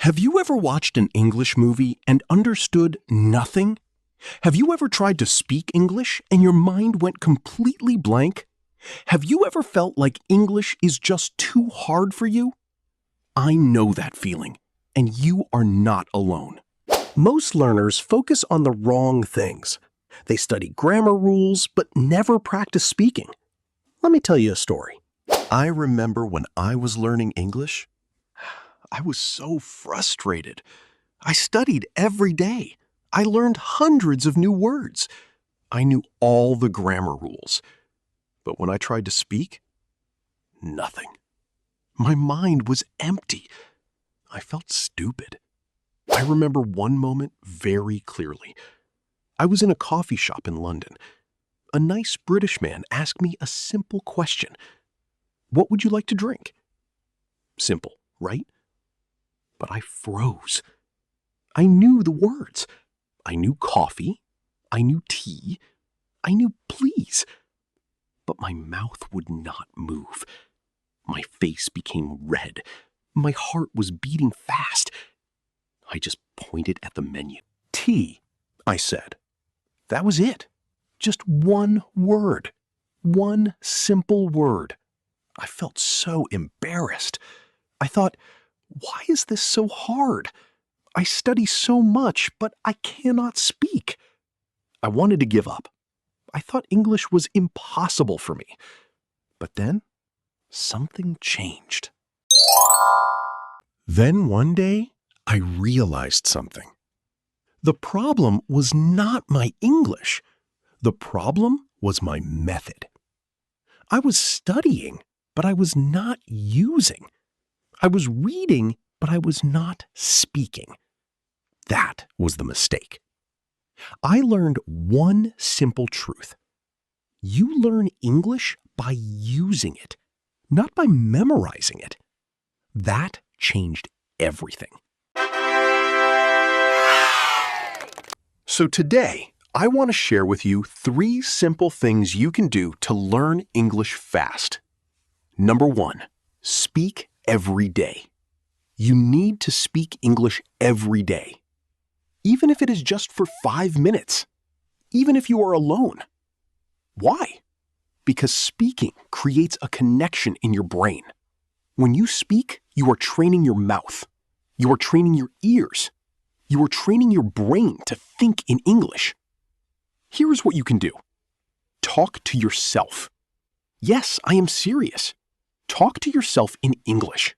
Have you ever watched an English movie and understood nothing? Have you ever tried to speak English and your mind went completely blank? Have you ever felt like English is just too hard for you? I know that feeling, and you are not alone. Most learners focus on the wrong things. They study grammar rules but never practice speaking. Let me tell you a story. I remember when I was learning English, I was so frustrated. I studied every day. I learned hundreds of new words. I knew all the grammar rules. But when I tried to speak, nothing. My mind was empty. I felt stupid. I remember one moment very clearly. I was in a coffee shop in London. A nice British man asked me a simple question. What would you like to drink? Simple, right? But I froze. I knew the words. I knew coffee. I knew tea. I knew please. But my mouth would not move. My face became red. My heart was beating fast. I just pointed at the menu. Tea, I said. That was it. Just one word. One simple word. I felt so embarrassed. I thought, why is this so hard? I study so much, but I cannot speak. I wanted to give up. I thought English was impossible for me. But then, something changed. Then one day, I realized something. The problem was not my English. The problem was my method. I was studying, but I was not using. I was reading, but I was not speaking. That was the mistake. I learned one simple truth. You learn English by using it, not by memorizing it. That changed everything. So today, I want to share with you 3 simple things you can do to learn English fast. Number 1, speak every day. You need to speak English every day. Even if it is just for 5 minutes. Even if you are alone. Why? Because speaking creates a connection in your brain. When you speak, you are training your mouth. You are training your ears. You are training your brain to think in English. Here is what you can do. Talk to yourself. Yes, I am serious. Talk to yourself in English.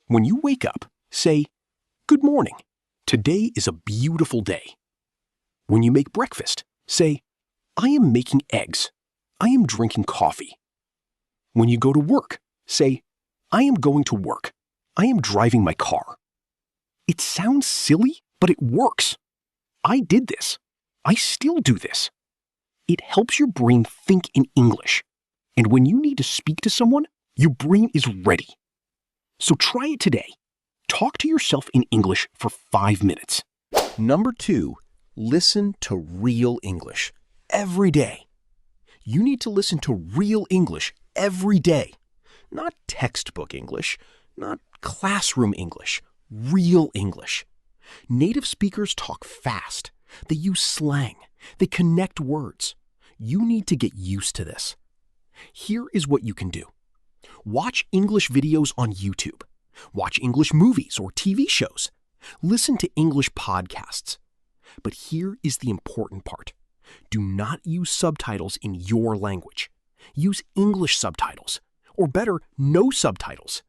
When you wake up, say, "Good morning. Today is a beautiful day." When you make breakfast, say, "I am making eggs. I am drinking coffee." When you go to work, say, "I am going to work. I am driving my car." It sounds silly, but it works. I did this. I still do this. It helps your brain think in English. And when you need to speak to someone, your brain is ready. So try it today. Talk to yourself in English for 5 minutes. Number 2, listen to real English every day. You need to listen to real English every day. Not textbook English, not classroom English, real English. Native speakers talk fast. They use slang. They connect words. You need to get used to this. Here is what you can do. Watch English videos on YouTube. Watch English movies or TV shows. Listen to English podcasts. But here is the important part. Do not use subtitles in your language. Use English subtitles. Or better, no subtitles.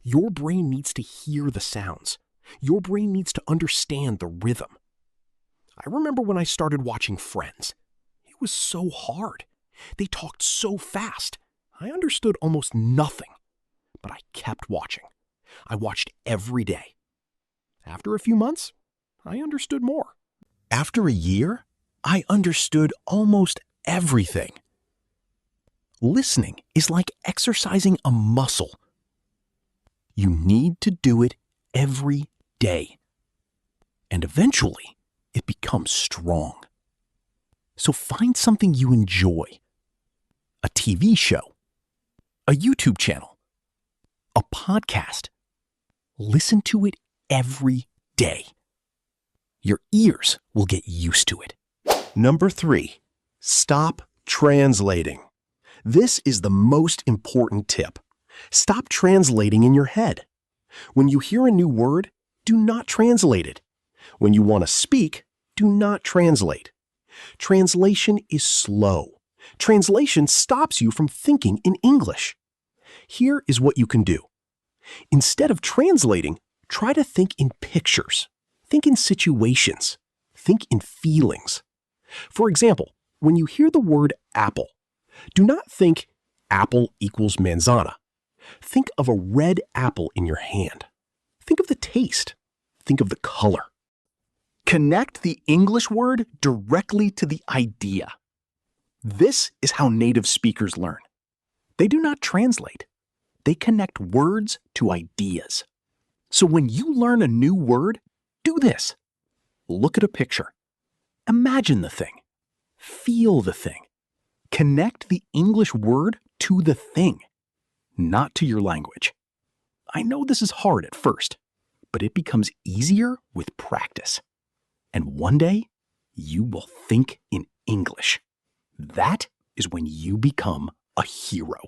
Your brain needs to hear the sounds. Your brain needs to understand the rhythm. I remember when I started watching Friends. It was so hard. They talked so fast. I understood almost nothing. But I kept watching. I watched every day. After a few months, I understood more. After a year, I understood almost everything. Listening is like exercising a muscle. You need to do it every day. And eventually, it becomes strong. So find something you enjoy. A TV show. A YouTube channel. A podcast. Listen to it every day. Your ears will get used to it. Number 3, stop translating. This is the most important tip. Stop translating in your head. When you hear a new word, do not translate it. When you want to speak, do not translate. Translation is slow. Translation stops you from thinking in English. Here is what you can do. Instead of translating, try to think in pictures. Think in situations. Think in feelings. For example, when you hear the word apple, do not think apple equals manzana. Think of a red apple in your hand. Think of the taste. Think of the color. Connect the English word directly to the idea. This is how native speakers learn. They do not translate. They connect words to ideas. So when you learn a new word, do this. Look at a picture. Imagine the thing. Feel the thing. Connect the English word to the thing, not to your language. I know this is hard at first, but it becomes easier with practice. And one day, you will think in English. That is when you become a hero.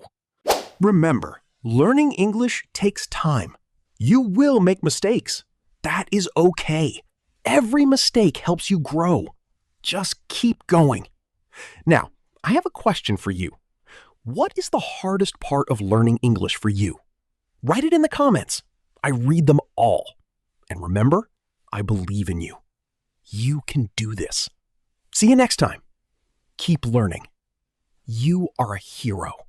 Remember, learning English takes time. You will make mistakes. That is okay. Every mistake helps you grow. Just keep going. Now, I have a question for you. What is the hardest part of learning English for you? Write it in the comments. I read them all. And remember, I believe in you. You can do this. See you next time. Keep learning. You are a hero.